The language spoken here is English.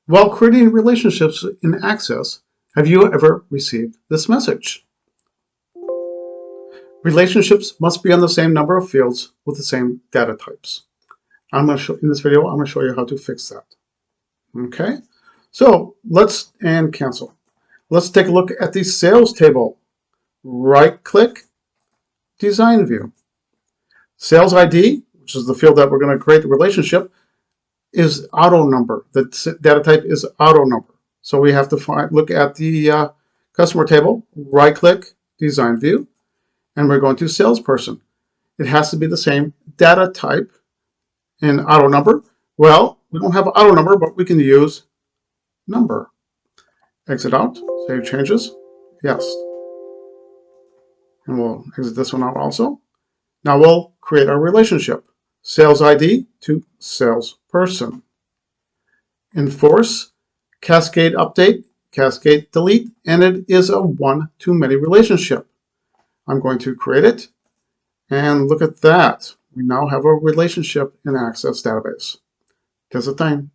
While creating relationships in Access, have you ever received this message? Relationships must be on the same number of fields with the same data types. In this video, I'm going to show you how to fix that. Okay, so and cancel. Let's take a look at the sales table. Right-click, Design View. Sales ID, which is the field that we're going to create the relationship, is auto number. The data type is auto number. So we have to look at the customer table, right-click, Design View, and we're going to salesperson. It has to be the same data type and auto number. Well, we don't have auto number, but we can use number. Exit out, save changes, yes. And we'll exit this one out also. Now we'll create our relationship. Sales ID to salesperson. Enforce, cascade update, cascade delete, and it is a one-to-many relationship. I'm going to create it, and look at that. We now have a relationship in Access Database. Does the thing.